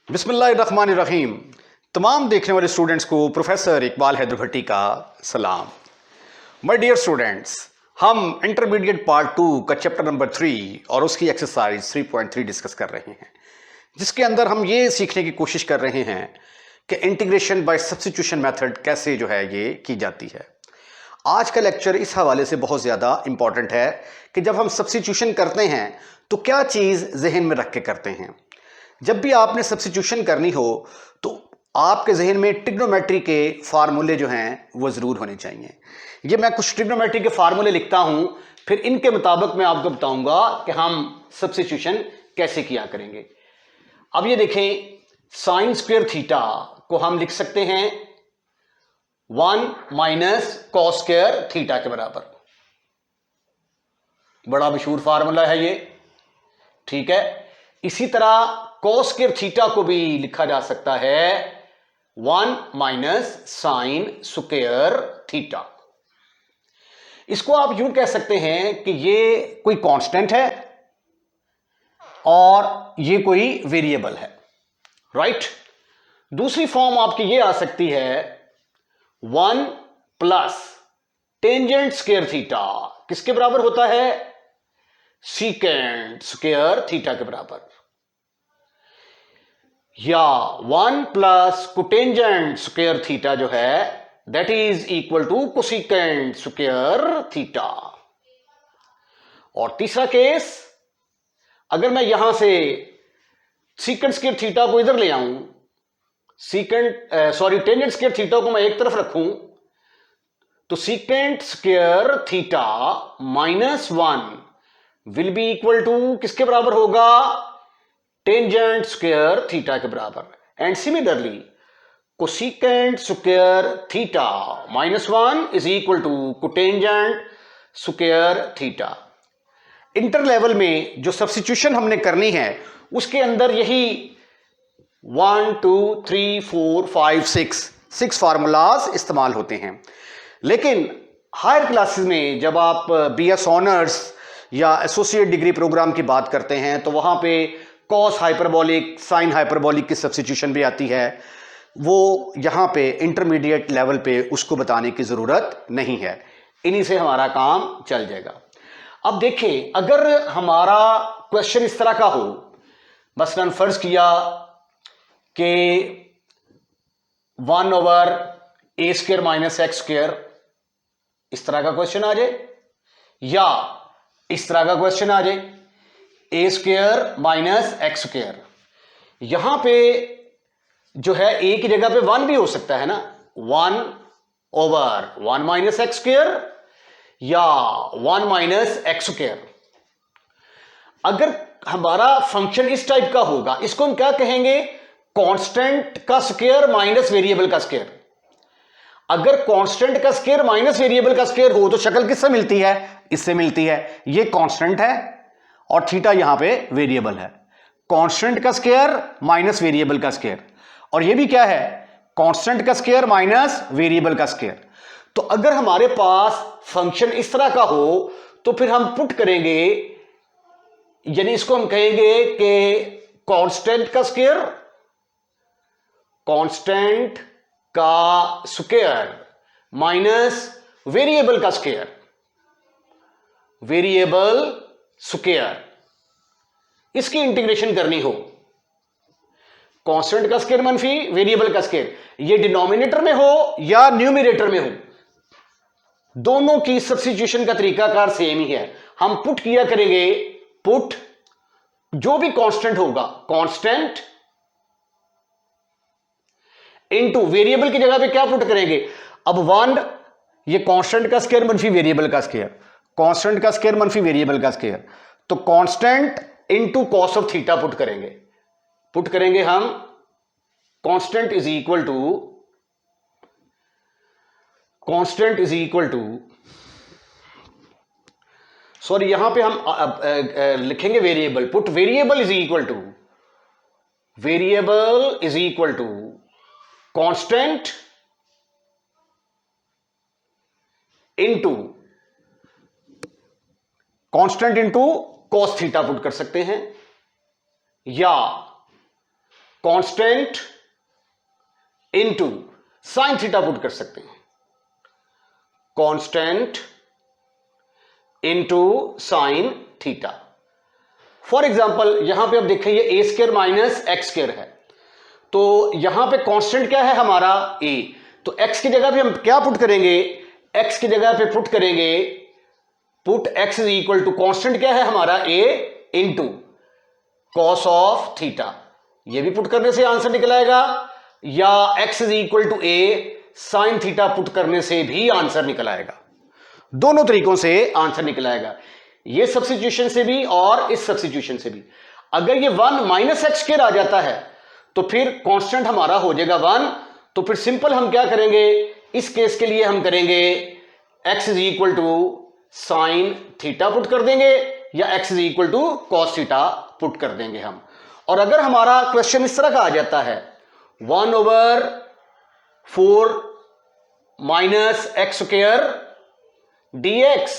बिस्मिल्लाहिर्रहमानिर्रहीम। तमाम देखने वाले स्टूडेंट्स को प्रोफेसर इकबाल हैदर भट्टी का सलाम। माय डियर स्टूडेंट्स, हम इंटरमीडिएट पार्ट 2 का चैप्टर नंबर 3 और उसकी एक्सरसाइज 3.3 डिस्कस कर रहे हैं, जिसके अंदर हम ये सीखने की कोशिश कर रहे हैं कि इंटीग्रेशन बाय सब्स्टिट्यूशन मेथड कैसे जो है ये की जाती है। आज का लेक्चर इस हवाले से बहुत ज़्यादा इंपॉर्टेंट है कि जब हम सब्स्टिट्यूशन करते हैं तो क्या चीज़ जहन में रख के करते हैं। जब भी आपने सब्स्टिट्यूशन करनी हो तो आपके जहन में ट्रिग्नोमेट्री के फार्मूले जो हैं वो ज़रूर होने चाहिए। ये मैं कुछ ट्रिग्नोमेट्री के फार्मूले लिखता हूं, फिर इनके मुताबिक मैं आपको बताऊंगा कि हम सब्स्टिट्यूशन कैसे किया करेंगे। अब ये देखें, साइन स्क्वायर थीटा को हम लिख सकते हैं 1 माइनस कॉस स्क्वायर थीटा के बराबर। बड़ा मशहूर फार्मूला है ये, ठीक है। इसी तरह कॉस स्क्वायर थीटा को भी लिखा जा सकता है 1 माइनस साइन स्क्वायर थीटा। इसको आप यूं कह सकते हैं कि ये कोई कांस्टेंट है और ये कोई वेरिएबल है, राइट। दूसरी फॉर्म आपकी ये आ सकती है 1 प्लस टेंजेंट स्क्वायर थीटा किसके बराबर होता है, सीकेंट स्क्वायर थीटा के बराबर, या 1 प्लस कोटेंजेंट स्क्वायर थीटा जो है that is equal to cosecant square theta. और तीसरा केस, अगर मैं यहां से सीकेंट स्क्वायर थीटा को इधर ले आऊं, टेंजेंट स्क्वायर थीटा को मैं एक तरफ रखूं, तो secant square theta minus 1 will be equal to किसके बराबर होगा, टेंजेंट स्क्वायर थीटा के बराबर। And similarly cosecant square theta minus 1 is equal to cotangent square theta. Inter level में जो सब्स्टिट्यूशन हमने करनी है उसके अंदर यही 1 2 3 4 5 6 फार्मूलाज इस्तेमाल होते हैं। लेकिन हायर क्लासेस में जब आप BS ऑनर्स या एसोसिएट डिग्री प्रोग्राम की बात करते हैं तो वहां पे कॉस हाइपरबोलिक, साइन हाइपरबोलिक की सब्स्टिट्यूशन भी आती है। वो यहां पे इंटरमीडिएट लेवल पे उसको बताने की जरूरत नहीं है, इन्हीं से हमारा काम चल जाएगा। अब देखें, अगर हमारा क्वेश्चन इस तरह का हो, मसलन फर्ज किया कि 1 over A square minus x square, इस तरह का क्वेश्चन आ जाए, या इस तरह का क्वेश्चन आ जाए ए स्क्वायर माइनस एक्स स्क्वायर। यहां पे जो है ए की जगह पे 1 भी हो सकता है ना, 1 ओवर 1 माइनस एक्स स्क्वायर या 1 माइनस एक्स स्क्वायर। अगर हमारा फंक्शन इस टाइप का होगा, इसको हम क्या कहेंगे, कांस्टेंट का स्क्वायर माइनस वेरिएबल का स्क्वायर। अगर कांस्टेंट का स्क्वायर माइनस वेरिएबल का स्क्वायर हो तो शक्ल किससे मिलती है, इससे मिलती है। ये कांस्टेंट है और थीटा यहां पे वेरिएबल है। कांस्टेंट का स्क्वायर माइनस वेरिएबल का स्क्वायर, और ये भी क्या है, कांस्टेंट का स्क्वायर माइनस वेरिएबल का स्क्वायर। तो अगर हमारे पास फंक्शन इस तरह का हो तो फिर हम पुट करेंगे, यानी इसको हम कहेंगे कि कांस्टेंट का स्क्वायर, कांस्टेंट का स्क्वायर माइनस वेरिएबल का स्क्वायर, वेरिएबल स्क्वायर, इसकी इंटीग्रेशन करनी हो। कांस्टेंट का स्क्वायर मनफी वेरिएबल का स्क्वायर, ये डिनोमिनेटर में हो या न्यूमरेटर में हो, दोनों की सब्स्टिट्यूशन का तरीकाकार सेम ही है। हम पुट किया करेंगे, पुट जो भी कांस्टेंट होगा, कांस्टेंट इनटू वेरिएबल की जगह पे क्या पुट करेंगे, अब 1 ये कांस्टेंट का स्क्वायर मनफी वेरिएबल का स्क्वायर, कांस्टेंट का स्क्वायर मनफी वेरिएबल का स्क्वायर, तो constant into cos of theta put करेंगे हम। Constant is equal to sorry, यहां पे हम लिखेंगे variable, put variable is equal to constant into cos theta put कर सकते हैं, या constant into sine theta put कर सकते हैं, constant into sine theta. For example यहां पे अब देखें ये A square minus x square है, तो यहां पे कांस्टेंट क्या है हमारा ए, तो x की जगह पे हम क्या पुट करेंगे, x की जगह पे पुट करेंगे, put x is equal to constant क्या है हमारा a into cos of theta, ये भी पुट करने से आंसर निकल आएगा, या x is equal to a sine theta put करने से भी आंसर निकल आएगा। दोनों तरीकों से आंसर निकल आएगा, ये सब्स्टिट्यूशन से भी और इस सब्स्टिट्यूशन से भी। अगर ये 1 माइनस एक्स स्क्वायर आ जाता है तो फिर कांस्टेंट हमारा हो जाएगा 1, तो फिर सिंपल हम क्या करेंगे, इस केस के लिए हम करेंगे x is equal to sine theta put कर देंगे, या x is equal to cos theta put कर देंगे हम। और अगर हमारा क्वेश्चन इस तरह का आ जाता है 1/4 माइनस एक्स स्क्वायर dx,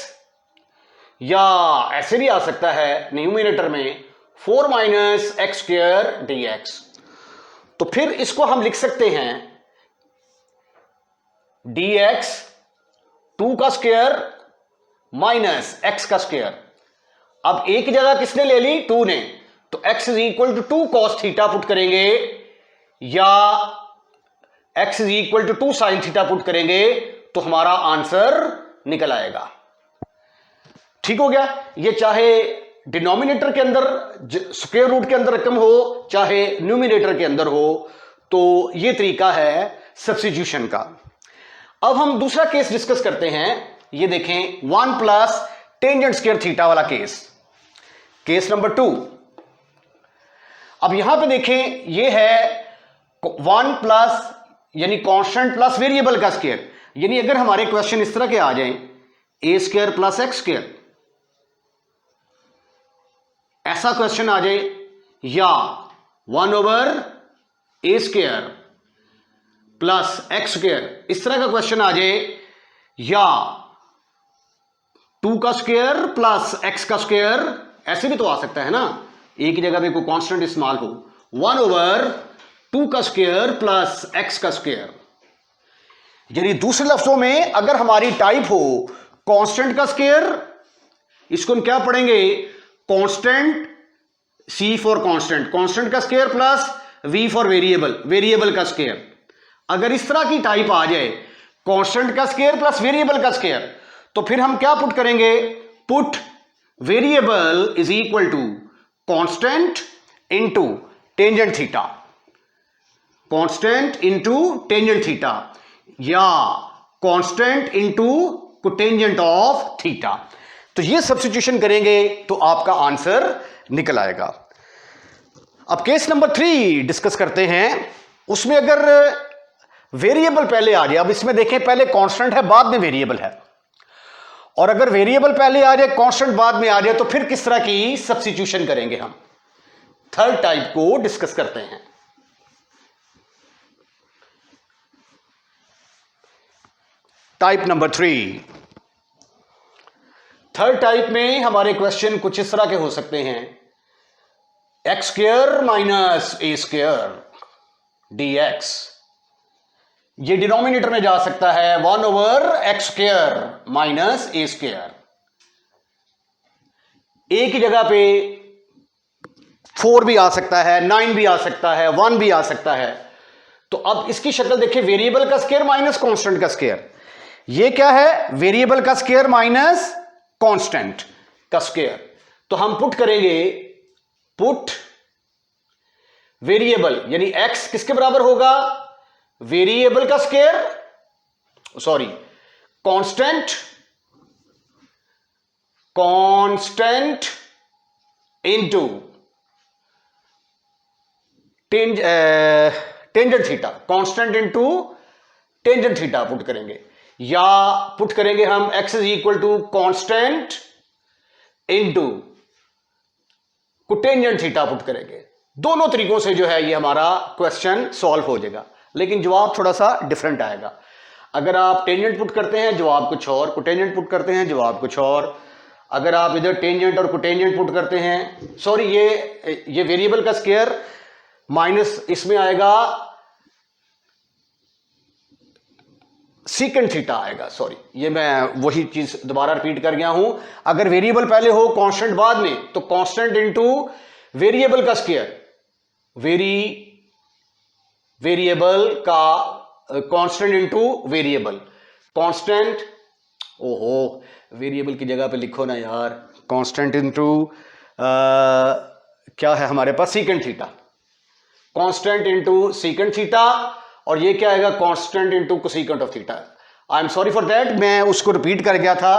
या ऐसे भी आ सकता है न्यूमिनेटर में 4 माइनस एक्स स्क्वायर dx, तो फिर इसको हम लिख सकते हैं dx 2 का स्क्वायर माइनस x का स्क्वायर। अब एक की जगह किसने ले ली, 2 ने, तो x is equal to 2 cos theta put करेंगे, या x is equal to 2 sine theta put करेंगे, तो हमारा आंसर निकल आएगा। ठीक हो गया। ये चाहे डिनोमिनेटर के अंदर स्क्वायर रूट के अंदर रकम हो, चाहे न्यूमिनेटर के अंदर हो, तो ये तरीका है सब्स्टिट्यूशन का। अब हम दूसरा केस डिस्कस करते हैं, ये देखें 1 प्लस टेंजेंट स्क्वायर थीटा वाला केस, केस नंबर 2। अब यहां पे देखें ये है 1 प्लस यानी कांस्टेंट प्लस वेरिएबल का स्क्वायर, यानी अगर हमारे क्वेश्चन इस तरह के आ जाएं ए स्क्वायर प्लस एक्स स्क्वायर, ऐसा क्वेश्चन आ जाए, या 1/a square plus X square, इस तरह का क्वेश्चन आ जाए, या 2 का स्क्वायर प्लस एक्स का स्क्वायर, ऐसे भी तो आ सकता है ना, एक ही जगह पे कोई कांस्टेंट इस्तेमाल हो, 1/2 का स्क्वायर प्लस एक्स का स्क्वायर। यानी दूसरे लफ्जों में अगर हमारी टाइप हो कांस्टेंट का स्क्वायर, इसको हम क्या पढ़ेंगे, constant, C for constant, constant का square plus V for variable, variable का स्क्वायर। अगर इस तरह की टाइप आ जाए कांस्टेंट का स्क्वायर प्लस वेरिएबल का स्क्वायर, तो फिर हम क्या पुट करेंगे, put variable is equal to constant into tangent theta, constant into tangent theta, या constant into cotangent of theta. तो ये सब्स्टिट्यूशन करेंगे तो आपका आंसर निकल आएगा। अब केस नंबर 3 डिस्कस करते हैं, उसमें अगर वेरिएबल पहले आ जाए, अब इसमें देखें पहले कांस्टेंट है बाद में वेरिएबल है, और अगर वेरिएबल पहले आ जाए कांस्टेंट बाद में आ जाए, तो फिर किस तरह की सब्स्टिट्यूशन करेंगे हम। थर्ड टाइप को डिस्कस करते हैं। टाइप नंबर 3, थर्ड टाइप में हमारे क्वेश्चन कुछ इस तरह के हो सकते हैं, x square minus A square dx, ये डिनोमिनेटर में जा सकता है 1/x square minus A square. ए की जगह पे 4 भी आ सकता है, 9 भी आ सकता है, 1 भी आ सकता है। तो अब इसकी शक्ल देखिए, वेरिएबल का स्क्वायर माइनस कांस्टेंट का स्क्वायर, ये क्या है, वेरिएबल का स्क्वायर माइनस कांस्टेंट का स्क्वायर। तो हम पुट करेंगे, पुट वेरिएबल यानी x किसके बराबर होगा, वेरिएबल का square, sorry constant, constant into tangent theta, constant into tangent theta put करेंगे, या पुट करेंगे हम x is equal to constant into cotangent theta put करेंगे। दोनों तरीकों से जो है ये हमारा क्वेश्चन सॉल्व हो जाएगा, लेकिन जवाब थोड़ा सा डिफरेंट आएगा। अगर आप टेंजेंट पुट करते हैं जवाब कुछ और, कोटेंजेंट पुट करते हैं जवाब कुछ और। अगर आप इधर टेंजेंट और कोटेंजेंट पुट करते हैं, सॉरी ये वेरिएबल का स्क्वायर माइनस इसमें आएगा सीकेंट थीटा आएगा। सॉरी, ये मैं वही चीज दोबारा रिपीट कर गया हूं। अगर वेरिएबल पहले हो कांस्टेंट बाद में, तो कांस्टेंट इनटू वेरिएबल का स्क्वायर, वेरिएबल का कांस्टेंट इनटू वेरिएबल, कांस्टेंट, ओहो वेरिएबल की जगह पे लिखो ना यार, कांस्टेंट इनटू क्या है हमारे पास, secant theta, constant into secant theta, और ये क्या आएगा, constant into cosecant of theta. I am sorry for that, मैं उसको रिपीट कर गया था।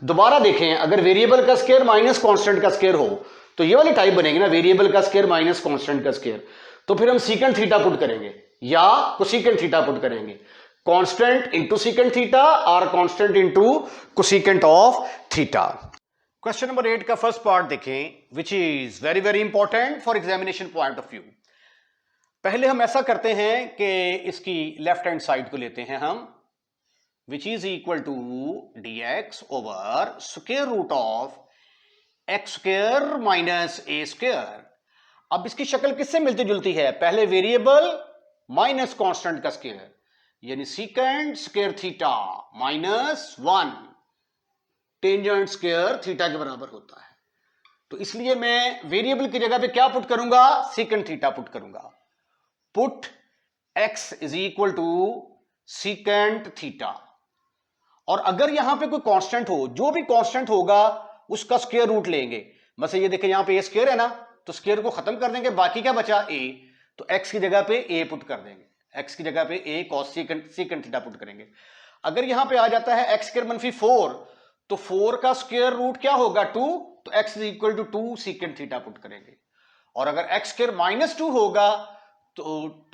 दोबारा देखें, अगर वेरिएबल का स्क्वायर माइनस कांस्टेंट का स्क्वायर हो तो ये वाली टाइप बनेगी ना, वेरिएबल का स्क्वायर माइनस कांस्टेंट का स्क्वायर, तो फिर हम सीकेंट थीटा पुट करेंगे या कोसेकेंट थीटा पुट करेंगे, कांस्टेंट इनटू सीकेंट थीटा और constant into cosecant of theta. Question number 8 का फर्स्ट पार्ट देखें, which is very very important for examination point of view. पहले हम ऐसा करते हैं कि इसकी लेफ्ट हैंड साइड को लेते हैं हम, which is equal to dx over square root of X square minus A square. अब इसकी शक्ल किससे मिलती जुलती है, पहले वेरिएबल माइनस कांस्टेंट का स्क्वायर, यानी secant square theta minus 1 tangent square theta के बराबर होता है। तो इसलिए मैं वेरिएबल की जगह पे क्या पुट करूंगा, सीकेंट थीटा पुट करूंगा। Put x is equal to secant theta, और अगर यहां पे कोई कांस्टेंट हो, जो भी कांस्टेंट होगा उसका स्क्वायर रूट लेंगे। बस ये देखें यहां पे ए स्क्वायर है ना, तो स्क्वायर को खत्म कर देंगे, बाकी क्या बचा a, तो x की जगह पे a पुट कर देंगे, x की जगह पे a cos secant theta put करेंगे। अगर यहां पे आ जाता है x स्क्वायर मनफी 4, तो 4 का स्क्वायर रूट क्या होगा 2, तो x is equal to 2 secant theta put करेंगे। और अगर x स्क्वायर माइनस 2 होगा तो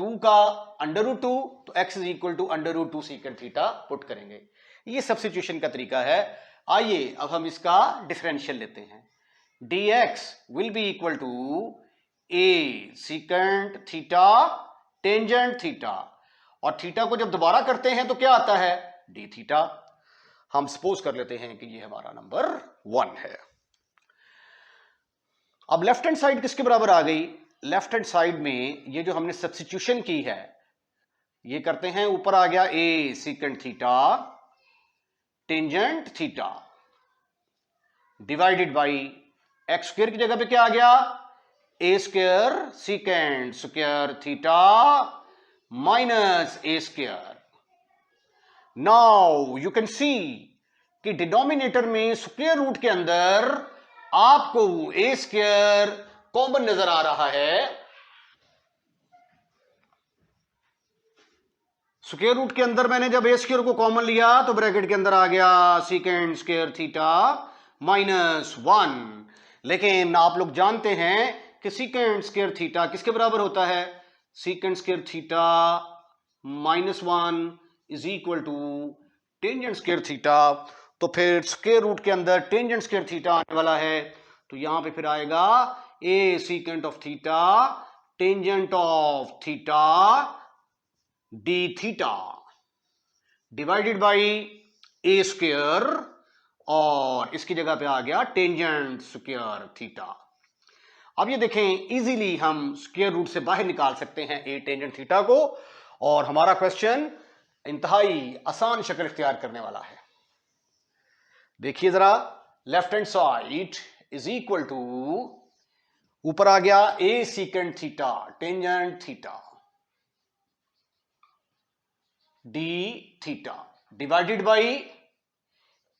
2 का अंडर रूट 2, तो x is equal to under root 2 secant theta put करेंगे। ये सब्स्टिट्यूशन का तरीका है। आइए अब हम इसका डिफरेंशियल लेते हैं। dx will be equal to a secant theta tangent theta, और थीटा को जब दोबारा करते हैं तो क्या आता है, d थीटा। हम सपोज कर लेते हैं कि ये हमारा नंबर 1 है। अब लेफ्ट हैंड साइड किसके बराबर आ गई, लेफ्ट हैंड साइड में ये जो हमने सब्स्टिट्यूशन की है, ये करते हैं, ऊपर आ गया a secant theta tangent theta divided by x square की जगह पे क्या आ गया, a square secant square theta minus a square. Now you can see कि डिनोमिनेटर में स्क्वायर रूट के अंदर आपको a स्क्वायर कॉमन नजर आ रहा है। स्क्वायर रूट के अंदर मैंने जब a स्क्वायर को कॉमन लिया तो ब्रैकेट के अंदर आ गया सीकेंट स्क्वायर थीटा माइनस 1। लेकिन आप लोग जानते हैं कि सीकेंट स्क्वायर थीटा किसके बराबर होता है, secant square theta minus 1 is equal to tangent square theta. तो फिर स्क्वायर रूट के अंदर टेंजेंट स्क्वायर थीटा आने वाला है, तो यहां पे फिर आएगा a secant of theta tangent of theta d theta divided by a square, और इसकी जगह पे आ गया टेंजेंट स्क्वायर थीटा। अब ये देखें, इजीली हम स्क्वायर रूट से बाहर निकाल सकते हैं a टेंजेंट थीटा को, और हमारा क्वेश्चन इंतहाई आसान शक्ल इख्तियार करने वाला है। देखिए जरा, left hand side is equal to, ऊपर आ गया a secant theta tangent theta d theta divided by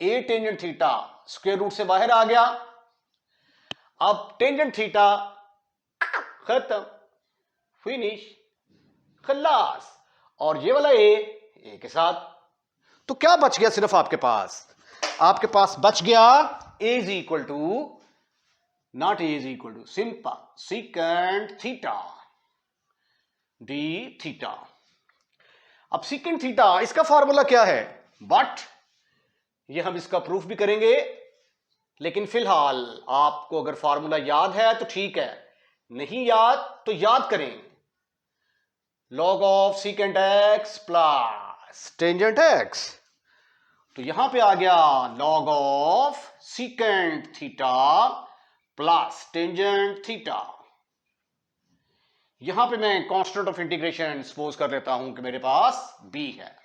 a tangent theta, square root से बाहर आ गया। अब टेंजेंट थीटा खत्म, फिनिश, खल्लास, और ये वाला a के साथ, तो क्या बच गया सिर्फ आपके पास बच गया a is equal to, not a is equal to, simple secant theta d theta. अब सीकेंट थीटा इसका फार्मूला क्या है, बट ये हम इसका प्रूफ भी करेंगे, लेकिन फिलहाल आपको अगर फार्मूला याद है तो ठीक है, नहीं याद तो याद करें, log of secant x plus tangent x. तो यहां पे आ गया log of secant theta plus tangent theta, यहां पे मैं कांस्टेंट ऑफ इंटीग्रेशन सपोज कर लेता हूं कि मेरे पास b है.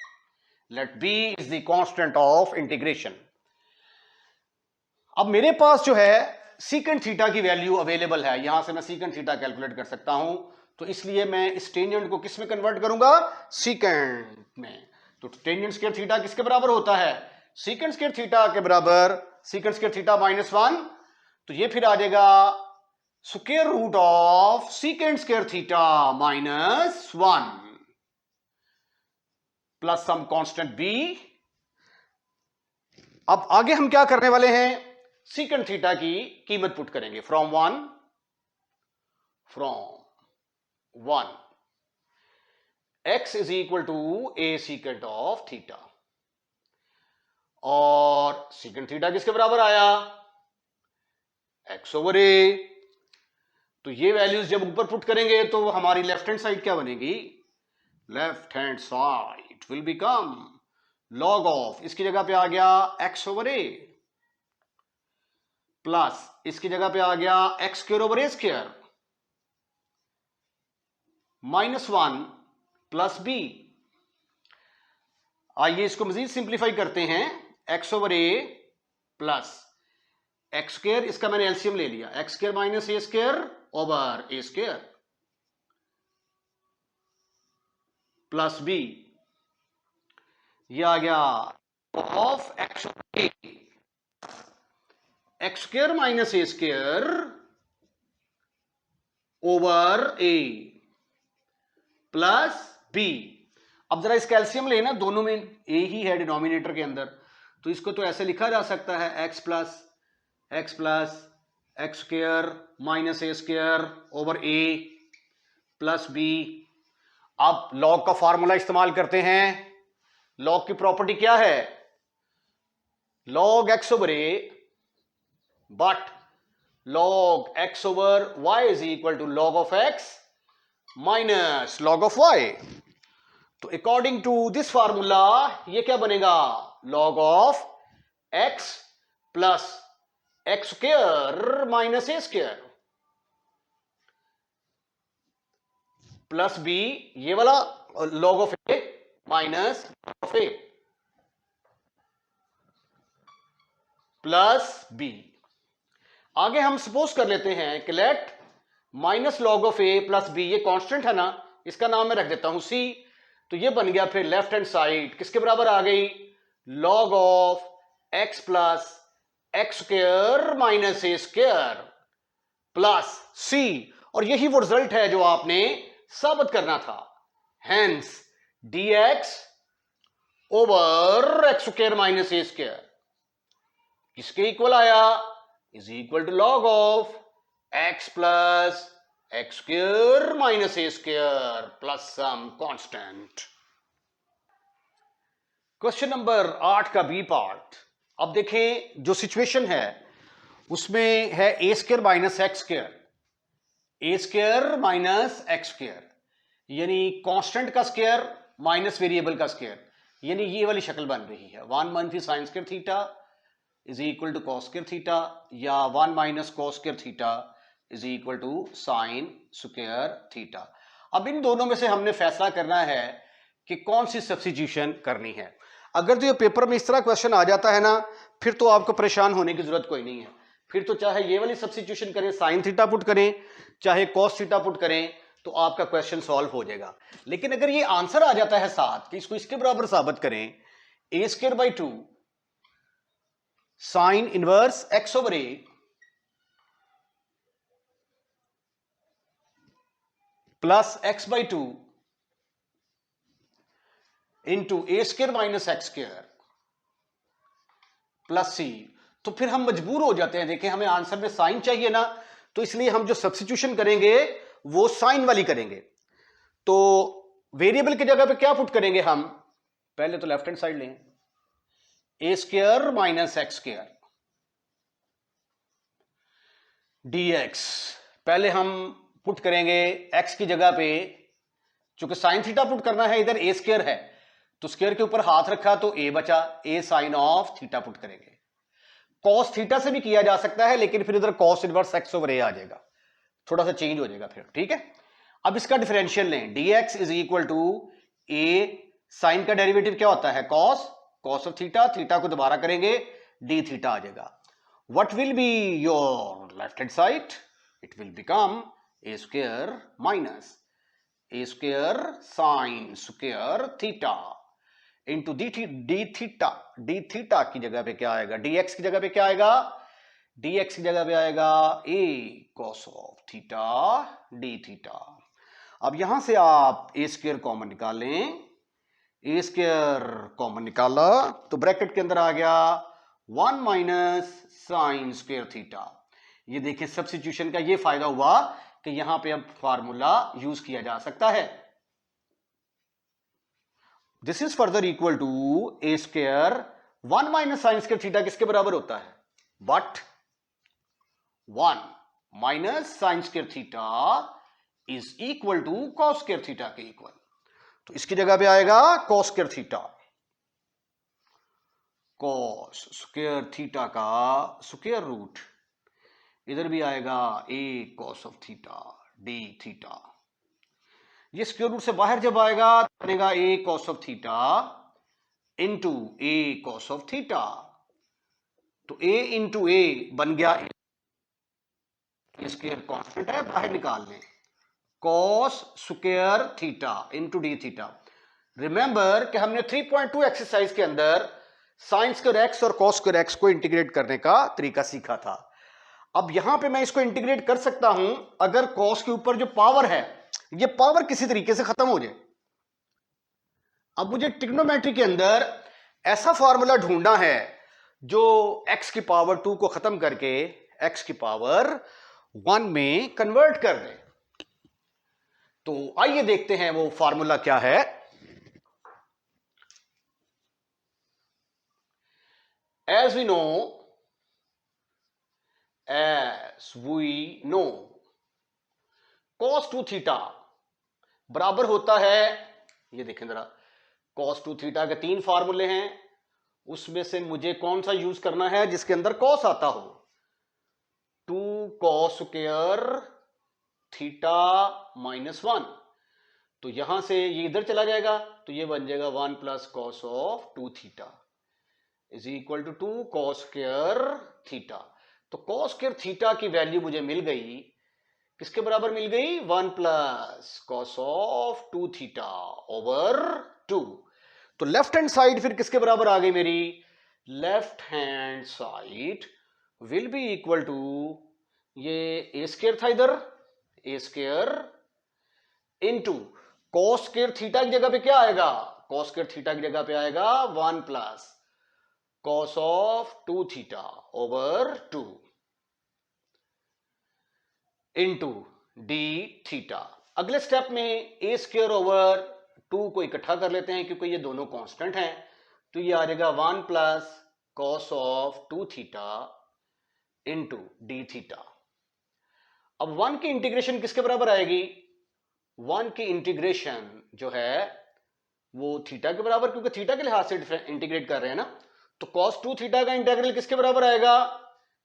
Let b is the constant of integration. अब मेरे पास जो है सीकेंट थीटा की वैल्यू अवेलेबल है, यहां से मैं सीकेंट थीटा कैलकुलेट कर सकता हूं. तो इसलिए मैं इस टेंजेंट को किस में कन्वर्ट करूंगा? सीकेंट में. तो टेंजेंट स्क्वायर थीटा किसके बराबर होता है? सीकेंट स्क्वायर थीटा के बराबर. सीकेंट स्क्वायर थीटा -1, तो ये फिर आ जाएगा square root of secant square theta -1 plus some constant b. अब आगे हम क्या करने वाले हैं? सीकेंट थीटा की कीमत पुट करेंगे. From 1 x is equal to a secant of theta. और सीकेंट थीटा किसके बराबर आया? x over a. तो ये वैल्यूज जब ऊपर पुट करेंगे तो हमारी लेफ्ट हैंड साइड क्या बनेगी? Left hand side will become log of, इसकी जगह पे आ गया x ओवर a प्लस इसकी जगह पे आ गया x square over a square -1 plus b. आइए इसको मजीद सिंप्लीफाई करते हैं. x over a plus x square, इसका मैंने एलसीएम ले लिया, x square minus a square over a square plus b. ये आ गया of x square minus a square over a plus b. अब जरा इसका एलसीएम लेना, दोनों में a ही है डिनोमिनेटर के अंदर, तो इसको तो ऐसे लिखा जा सकता है x plus x square minus a square over a plus b. अब लॉग का फॉर्मूला इस्तेमाल करते हैं. लॉग की प्रॉपर्टी क्या है? Log x over a but log x over y is equal to log of x minus log of y. तो according to this formula ये क्या बनेगा? log of x plus x square minus a square plus b. ये वाला log of a minus of a plus b. आगे हम suppose कर लेते हैं कि let minus log of A plus B, ये कांस्टेंट है ना, इसका नाम मैं रख देता हूं सी. तो ये बन गया फिर लेफ्ट हैंड साइड किसके बराबर आ गई? Log of X plus X square minus A square plus C. और यही वो रिजल्ट है जो आपने साबित करना था. Hence dx over X square minus A square किसके इक्वल आया? is equal to log of x plus x square minus a square plus some constant. Question number 8 का बी पार्ट. अब देखें जो सिचुएशन है उसमें है a square minus x square, a square minus x square, यानी constant का square माइनस वेरिएबल का स्क्वायर, यानी ये वाली शक्ल बन रही है. 1 - sine square theta is equal to cos square theta, या 1 - cos square theta is equal to sine square theta. अब इन दोनों में से हमने फैसला करना है कि कौन सी सब्स्टिट्यूशन करनी है. अगर तो ये पेपर में इस तरह क्वेश्चन आ जाता है ना, फिर तो आपको परेशान होने की जरूरत कोई नहीं है. फिर तो चाहे ये वाली सब्स्टिट्यूशन करें, साइन थीटा पुट करें, चाहे कॉस थीटा पुट करें, तो आपका क्वेश्चन सॉल्व हो जाएगा. लेकिन अगर ये आंसर आ जाता है साथ कि इसको इसके बराबर साबित करें, a square by 2 sine inverse x over a plus x by 2 into A square minus x square plus C. तो फिर हम मजबूर हो जाते हैं. देखें, हमें आंसर में साइन चाहिए ना, तो इसलिए हम जो सब्स्टिट्यूशन करेंगे वो साइन वाली करेंगे. तो वेरिएबल की जगह पे क्या पुट करेंगे हम? पहले तो लेफ्ट हैंड साइड लें, A square minus x square dx. पहले हम पुट करेंगे x की जगह पे, चूंकि साइन थीटा पुट करना है, इधर a स्क्वायर है तो स्क्वायर के ऊपर हाथ रखा तो a बचा, a sine of theta put करेंगे. कॉस थीटा से भी किया जा सकता है, लेकिन फिर इधर cos inverse x over a आ जाएगा, थोड़ा सा चेंज हो जाएगा फिर. ठीक है. अब इसका डिफरेंशियल लें, dx is equal to A, sine का डेरिवेटिव क्या होता है cos, cos of theta, theta को दोबारा करेंगे डी थीटा आ जाएगा. What will be your left hand side, it will become A square minus A square sine square theta into D theta. D theta की जगह पे क्या आएगा, dx की जगह पे क्या आएगा, dx की जगह पे आएगा a cos of theta D theta. अब यहां से आप a स्क्वायर कॉमन निकालें, a स्क्वायर कॉमन निकाला तो ब्रैकेट के अंदर आ गया 1 माइनस साइन स्क्वायर थीटा. ये देखिए सब्स्टिट्यूशन का ये फायदा हुआ कि यहां पे अब फार्मूला यूज किया जा सकता है. This is further equal to A square 1 minus sine square theta किसके बराबर होता है, but 1 minus sine square theta is equal to cos square theta के इक्वल. तो इसकी जगह पे आएगा cos square theta, cos square theta का स्क्वायर रूट, इधर भी आएगा A cos of theta D theta. ये स्क्वायर रूट से बाहर जब आएगा तो बनेगा A cos of theta into A cos of theta. तो ए इंटू ए बन गया, स्क्वायर कांस्टेंट है बाहर निकाल लें, cos square theta into D theta. Remember कि हमने 3.2 एक्सरसाइज के अंदर साइन स्क्वायर एक्स और कॉस स्क्वायर एक्स को इंटीग्रेट करने का तरीका सीखा था. अब यहां पे मैं इसको इंटीग्रेट कर सकता हूं अगर कॉस के ऊपर जो पावर है ये पावर किसी तरीके से खत्म हो जाए. अब मुझे ट्रिग्नोमेट्री के अंदर ऐसा फार्मूला ढूंढना है जो x की पावर 2 को खत्म करके x की पावर 1 में कन्वर्ट कर दे. तो आइए देखते हैं वो फार्मूला क्या है. As we know, cos 2 theta बराबर होता है, ये देखें जरा, cos 2 थीटा के 3 फार्मूले हैं, उसमें से मुझे कौन सा यूज करना है जिसके अंदर cos आता हो. 2 cos स्क्वायर थीटा माइनस 1, तो यहां से ये इधर चला जाएगा तो ये बन जाएगा 1 plus cos of 2 theta is equal to 2 cos square theta. तो cos स्क्वायर थीटा की वैल्यू मुझे मिल गई, किसके बराबर मिल गई, 1 plus cos of 2 theta over 2. तो लेफ्ट हैंड साइड फिर किसके बराबर आ गई मेरी, left hand side will be equal to, ये ए स्क्वायर था इधर, A square into cos square theta की जगह पे क्या आएगा, कॉस स्क्वायर थीटा की जगह पे आएगा 1 plus cos of 2 theta over 2 into D theta. अगले स्टेप में ए स्क्वायर ओवर 2 को इकट्ठा कर लेते हैं क्योंकि ये दोनों कांस्टेंट हैं, तो ये आ जाएगा 1 plus cos of 2 theta into D theta. अब 1 की इंटीग्रेशन किसके बराबर आएगी, 1 की इंटीग्रेशन जो है वो थीटा के बराबर, क्योंकि थीटा के लिहाज से इंटीग्रेट कर रहे हैं ना. तो cos 2 थीटा का इंटीग्रल किसके बराबर आएगा,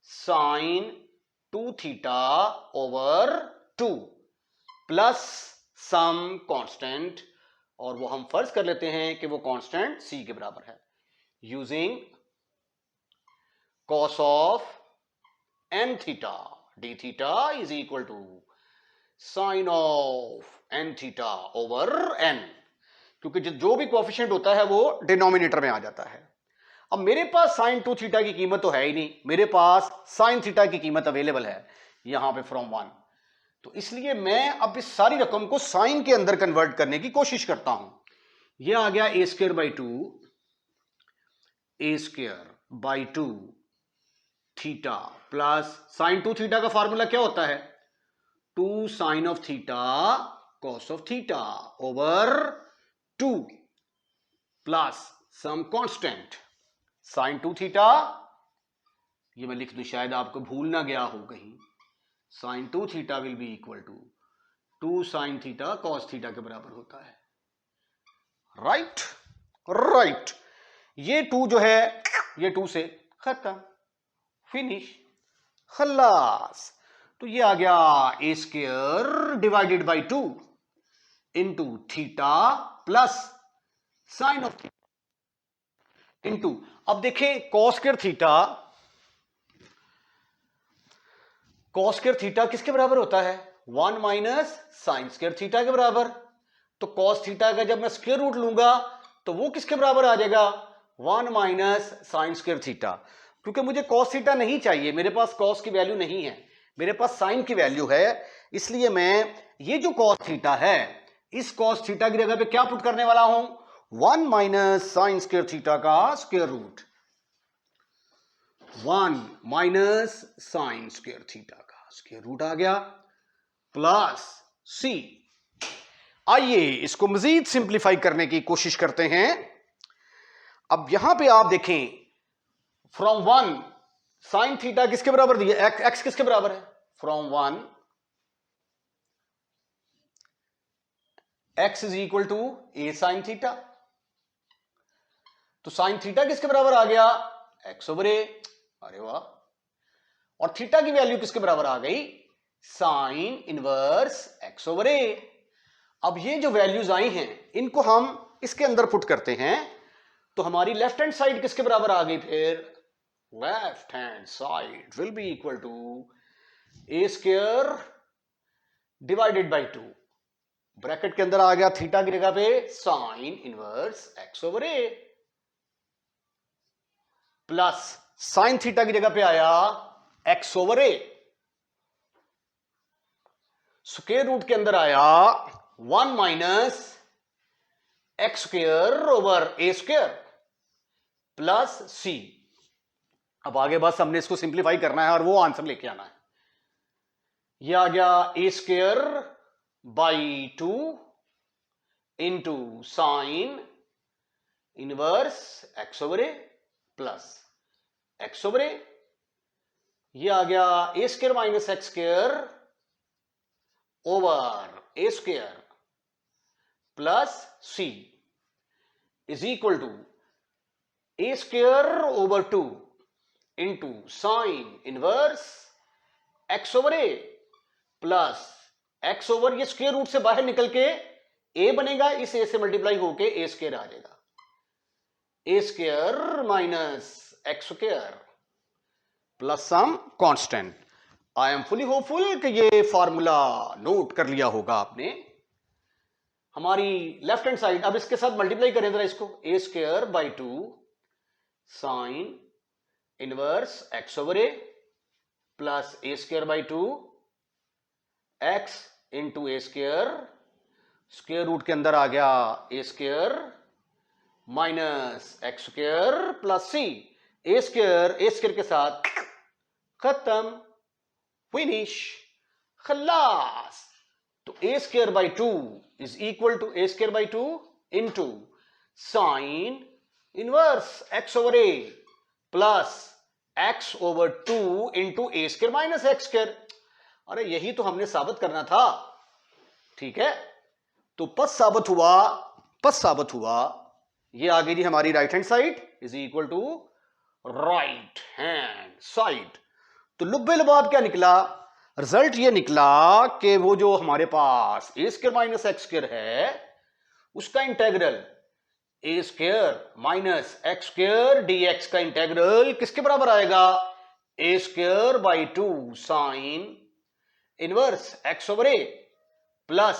sine 2 theta over 2 plus some constant, और वो हम फर्ज कर लेते हैं कि वो कांस्टेंट c के बराबर है, using cos of n theta d theta is equal to sine of n theta over n, क्योंकि जो भी कोएफिशिएंट होता है वो डिनोमिनेटर में आ जाता है. अब मेरे पास साइन 2 थीटा की कीमत तो है ही नहीं, मेरे पास साइन थीटा की कीमत अवेलेबल है यहां पे फ्रॉम 1, तो इसलिए मैं अब इस सारी रकम को साइन के अंदर कन्वर्ट करने की कोशिश करता हूं. यह आ गया A square by 2, A square by 2 theta plus sine 2 theta का फार्मूला क्या होता है, 2 sine of theta cos of theta over 2 plus some constant sine 2 theta, ये मैं लिख दूं शायद आपको भूल ना गया हो कहीं, sine 2 theta will be equal to 2 sine theta cos theta के बराबर होता है. राइट राइट, ये 2 जो है ये 2 से खत्म, फिनिश, खलास. तो ये आ गया A square divided by 2 into theta plus sine of into, अब देखें cos square theta, cos square theta किसके बराबर होता है? 1 माइनस साइन स्क्वायर थीटा के बराबर। तो कॉस थीटा का जब मैं स्क्वायर रूट लूंगा तो वो किसके बराबर आ जाएगा? 1 माइनस साइन स्क्वायर थीटा। क्योंकि मुझे कॉस थीटा नहीं चाहिए, मेरे पास कॉस की वैल्यू नहीं है, मेरे पास साइन की वैल्यू है, इसलिए मैं ये जो कॉस थीटा है इस कॉस थीटा की जगह पे क्या पुट करने वाला हूं? 1 माइनस साइन स्क्वायर थीटा का square root, 1 minus sine square theta का स्क्वायर रूट आ गया प्लस सी। आइए इसको मजीद सिंप्लीफाई करने की कोशिश करते हैं। अब यहां पे आप देखें फ्रॉम 1 साइन थीटा किसके बराबर दिया? एक्स किसके बराबर है? From 1 x is equal to A sine theta. तो साइन थीटा किसके बराबर आ गया? X over A. अरे वाह। और थीटा की वैल्यू किसके बराबर आ गई? साइन इनवर्स एक्स ओवर ए। अब ये जो वैल्यूज आई हैं इनको हम इसके अंदर पुट करते हैं तो हमारी लेफ्ट हैंड साइड किसके बराबर आ गई? फिर left hand side will be equal to A square divided by 2, bracket के अंदर आ गया थीटा की जगह पे sine inverse x over A, plus sine theta की जगह पे आया x over A, square root के अंदर आया 1 minus x square over A square plus C. अब आगे बस हमने इसको सिंप्लीफाई करना है और वो आंसर लेके आना है। यह आ गया A square by 2 into sine inverse x over A plus X over A. यह आ गया A square minus x square over A square plus C is equal to A square over 2 into sine inverse x over A plus X over, ये square root से बाहर निकल के ए बनेगा, इस ए से मल्टीप्लाई होके ए स्क्वायर आ जाएगा, A square minus x square plus some constant. I am fully hopeful कि ये फॉर्मूला नोट कर लिया होगा आपने। हमारी लेफ्ट हैंड साइड अब इसके साथ मल्टीप्लाई करें जरा इसको, A square by 2 sine inverse x over A plus A square by 2 X into A square, square root के अंदर आ गया A square minus x square plus C, A square के साथ खत्म, फिनिश, खलास। तो A square by 2 is equal to A square by 2 into sine inverse x over A plus X over 2 into A square minus x square. अरे यही तो हमने साबित करना था, ठीक है। तो पस साबित हुआ, ये आ गई जी हमारी right hand side is equal to right hand side. तो लुब्बे लुबाब क्या निकला? रिजल्ट ये निकला कि वो जो हमारे पास A square minus x square है उसका integral A square minus x square DX का इंटेग्रल किसके बराबर आएगा? A square by 2 sine inverse x over A plus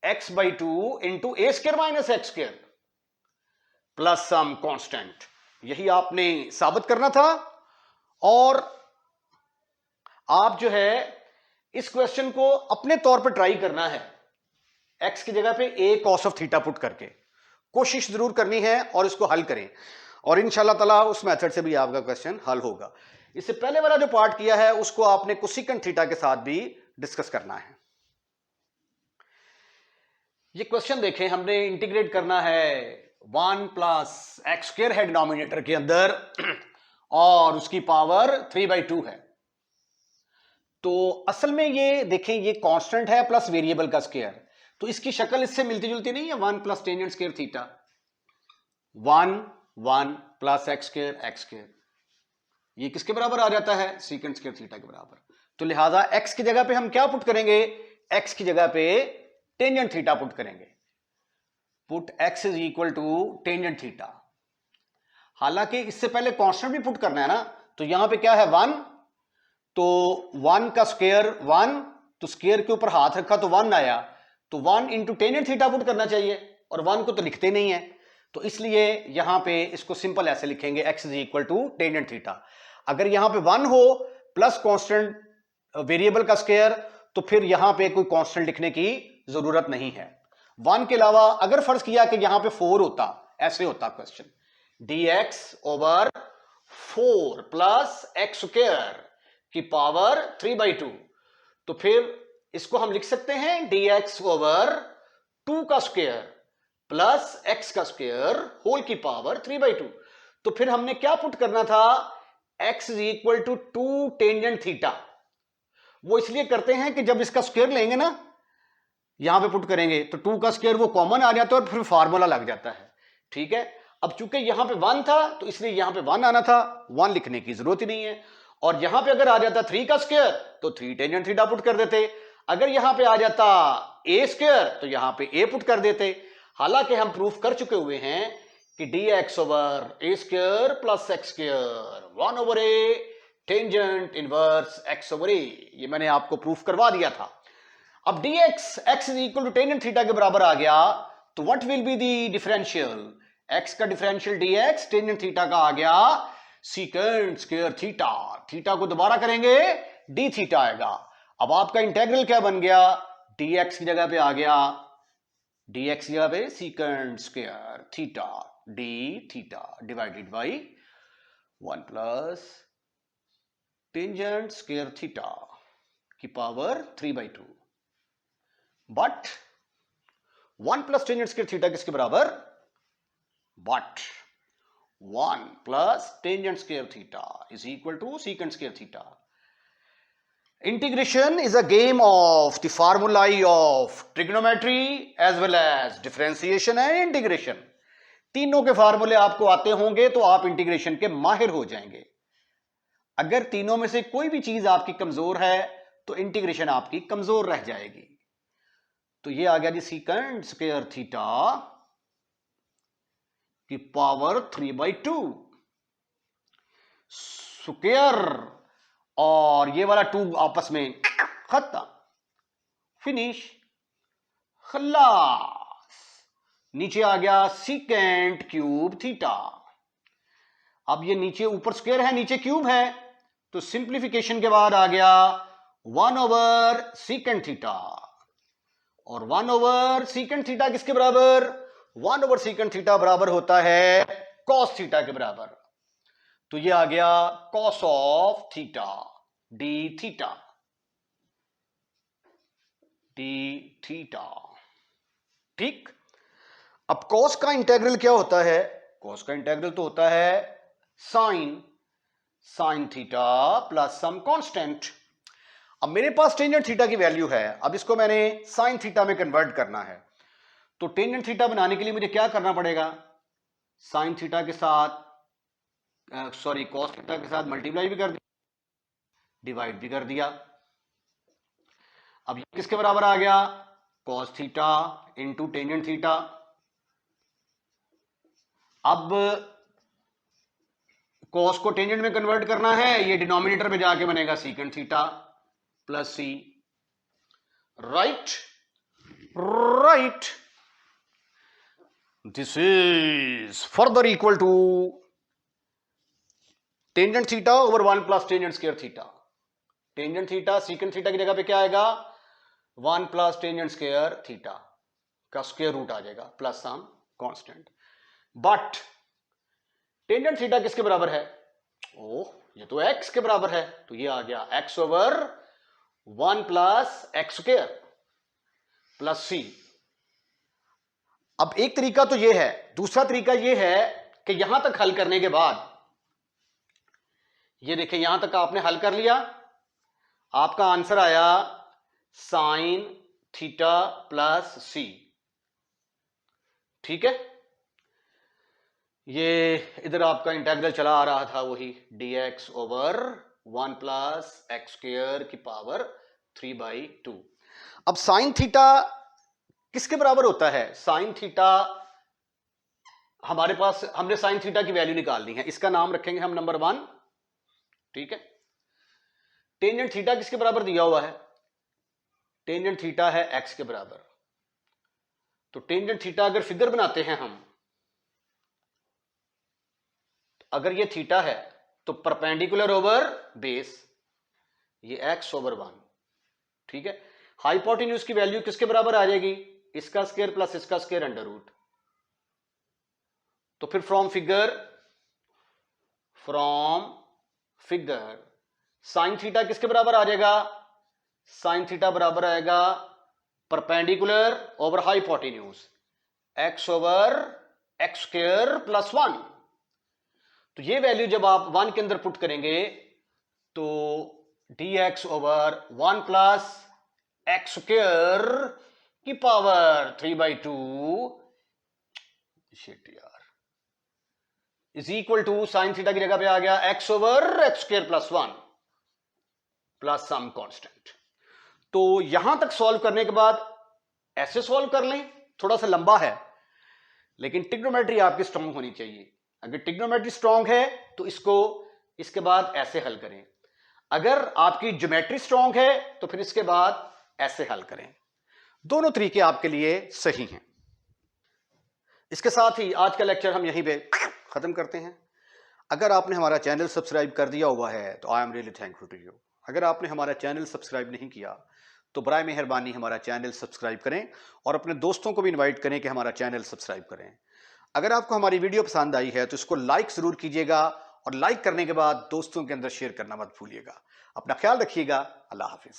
X by 2 into A square minus x square plus some constant. यही आपने साबित करना था। और आप जो है इस क्वेश्चन को अपने तौर पर ट्राई करना है, एक्स की जगह पे ए कॉस ऑफ थीटा पुट करके कोशिश जरूर करनी है और इसको हल करें, और इंशाल्लाह ताला उस मेथड से भी आपका क्वेश्चन हल होगा। इससे पहले वाला जो पार्ट किया है उसको आपने कोसेकेंट थीटा के साथ भी डिस्कस करना है। ये क्वेश्चन देखें, हमने इंटीग्रेट करना है 1 प्लस एक्स स्क्वायर है डिनोमिनेटर के अंदर और उसकी पावर 3/2 है। तो असल में ये देखें, ये कांस्टेंट है प्लस वेरिएबल का स्क्वायर, तो इसकी शक्ल इससे मिलती जुलती नहीं है। 1 plus tangent square theta, 1 plus X square, ये किसके बराबर आ जाता है? सीकेंट स्क्वायर थीटा के बराबर। तो लिहाजा x की जगह पे हम क्या पुट करेंगे, x की जगह पे टेंजेंट थीटा पुट करेंगे, put x is equal to tangent theta. हालांकि इससे पहले कांस्टेंट भी पुट करना है ना, तो यहां पे क्या है 1, तो 1 का स्क्वायर 1, तो स्क्वायर के ऊपर हाथ रखा तो 1 आया, तो 1 इंटू टेंजेंट थीटा पुट करना चाहिए, और 1 को तो लिखते नहीं है, तो इसलिए यहां पे इसको सिंपल ऐसे लिखेंगे x is equal to tangent theta. अगर यहां पे 1 हो प्लस कांस्टेंट वेरिएबल का स्क्वायर, तो फिर यहां पे कोई कांस्टेंट लिखने की जरूरत नहीं है। 1 के अलावा अगर फर्ज किया कि यहां पे 4 होता, ऐसे होता question, dx over 4 plus X square की पावर 3/2, तो फिर इसको हम लिख सकते हैं dx ओवर 2 का स्क्वायर प्लस एक्स का स्क्वायर होल की पावर 3/2। तो फिर हमने क्या पुट करना था, x is equal to 2 tangent theta. वो इसलिए करते हैं कि जब इसका स्क्वायर लेंगे ना, यहां पे पुट करेंगे तो 2 का स्क्वायर वो कॉमन आ जाता है और फिर फार्मूला लग जाता है। ठीक है, अब चूंकि यहां पे 1 था तो इसलिए यहां पे 1 आना था, 1 लिखने की जरूरत ही नहीं है। और यहां पे अगर आ जाता 3 का स्क्वायर तो 3 टेंजेंट थीटा पुट कर देते, अगर यहां पे आ जाता a स्क्वायर तो यहां पे a पुट कर देते। हालांकि हम प्रूफ कर चुके हुए हैं कि dx over a square plus X square 1 over a tangent inverse x over a, ये मैंने आपको प्रूफ करवा दिया था। अब dx x is equal to tangent theta के बराबर आ गया, तो what will be the differential, x का डिफरेंशियल dx टेंजेंट थीटा का आ गया सीकेंट स्क्वायर थीटा, थीटा को दोबारा करेंगे d थीटा आएगा। अब आपका इंटेग्रल क्या बन गया, dx की जगह पे आ गया, dx की जगह पे secant square theta d theta divided by 1 plus tangent square theta की power 3/2। But 1 plus tangent square theta किसके बराबर, but 1 plus tangent square theta is equal to secant square theta. Integration is a game of the formulae of trigonometry as well as differentiation and integration. तीनों के फार्मूले आपको आते होंगे तो आप इंटीग्रेशन के माहिर हो जाएंगे। अगर तीनों में से कोई भी चीज आपकी कमजोर है तो इंटीग्रेशन आपकी कमजोर रह जाएगी। तो ये आ गया जी सीकेंट स्क्वायर थीटा की पावर 3/2 स्क्वायर, और ये वाला 2 आपस में खत्म, फिनिश, खल्लास। नीचे आ गया सीकेंट क्यूब थीटा। अब ये नीचे ऊपर स्क्वायर है नीचे क्यूब है, तो सिंप्लीफिकेशन के बाद आ गया 1 ओवर सीकेंट थीटा, और 1 ओवर सीकेंट थीटा किसके बराबर, 1 ओवर सीकेंट थीटा बराबर होता है कॉस थीटा के बराबर। तो ये आ गया cos of theta D theta, D theta. ठीक, अब कॉस का इंटेग्रल क्या होता है, कॉस का इंटेग्रल तो होता है sine theta plus some constant. अब मेरे पास टेंजेंट थीटा की वैल्यू है, अब इसको मैंने साइन थीटा में कन्वर्ट करना है, तो टेंजेंट थीटा बनाने के लिए मुझे क्या करना पड़ेगा, साइन थीटा के साथ सॉरी कॉस थीटा के साथ मल्टीप्लाई भी कर दिया, डिवाइड भी कर दिया। अब ये किसके बराबर आ गया, cos theta into tangent theta. अब कॉस को टेंजेंट में कन्वर्ट करना है, ये डिनोमिनेटर में जाके बनेगा secant theta plus C, right right, this is further equal to tangent theta over 1 plus tangent square theta. Tangent theta secant theta की जगह पे क्या आएगा, 1 प्लस टेंजेंट स्क्वायर थीटा का स्क्वायर रूट आ जाएगा plus some constant. But tangent theta किसके बराबर है, ओह ये तो x के बराबर है, तो ये आ गया x over 1 plus X square plus C. अब एक तरीका तो ये है, दूसरा तरीका ये है कि यहां तक हल करने के बाद, ये देखिए यहां तक आपने हल कर लिया, आपका आंसर आया साइन थीटा प्लस सी। ठीक है, ये इधर आपका इंटेग्रल चला आ रहा था वही dx over 1 plus X square की पावर 3/2। अब साइन थीटा किसके बराबर होता है? साइन थीटा हमारे पास, हमने साइन थीटा की वैल्यू निकालनी है, इसका नाम रखेंगे हम नंबर 1, ठीक है। टेंजेंट थीटा किसके बराबर दिया हुआ है? टेंजेंट थीटा है एक्स के बराबर। तो टेंजेंट थीटा अगर फिगर बनाते हैं हम, अगर ये थीटा है तो परपेंडिकुलर ओवर बेस, ये एक्स ओवर 1, ठीक है। हाइपोटेन्यूज की वैल्यू किसके बराबर आ जाएगी? इसका स्क्वायर प्लस इसका स्क्वायर अंडर रूट। तो फिर फ्रॉम फिगर साइन थीटा किसके बराबर आ जाएगा? साइन थीटा बराबर आएगा perpendicular over hypotenuse, x over X square plus 1। तो ये वैल्यू जब आप 1 के अंदर पुट करेंगे तो dx over 1 plus X square की power 3/2 is equal to sine theta की जगह पे आ गया x over X square plus 1 plus some constant. तो यहां तक सॉल्व करने के बाद ऐसे सॉल्व कर लें, थोड़ा सा लंबा है, लेकिन ट्रिग्नोमेट्री आपकी स्ट्रांग होनी चाहिए। अगर ट्रिग्नोमेट्री स्ट्रांग है तो इसको इसके बाद ऐसे हल करें, अगर आपकी ज्योमेट्री स्ट्रांग है तो फिर इसके बाद ऐसे हल करें। दोनों तरीके आपके लिए सही हैं। इसके साथ ही आज का लेक्चर हम यहीं पे खत्म करते हैं। अगर आपने हमारा चैनल सब्सक्राइब कर दिया हुआ है तो I am really thankful to you. अगर आपने हमारा चैनल सब्सक्राइब नहीं किया तो बराए मेहरबानी हमारा चैनल सब्सक्राइब करें और अपने दोस्तों को भी इनवाइट करें कि हमारा चैनल सब्सक्राइब करें। अगर आपको हमारी वीडियो पसंद आई है तो इसको लाइक जरूर कीजिएगा और लाइक करने के बाद दोस्तों के अंदर शेयर करना मत भूलिएगा। अपना ख्याल रखिएगा। अल्लाह हाफिज।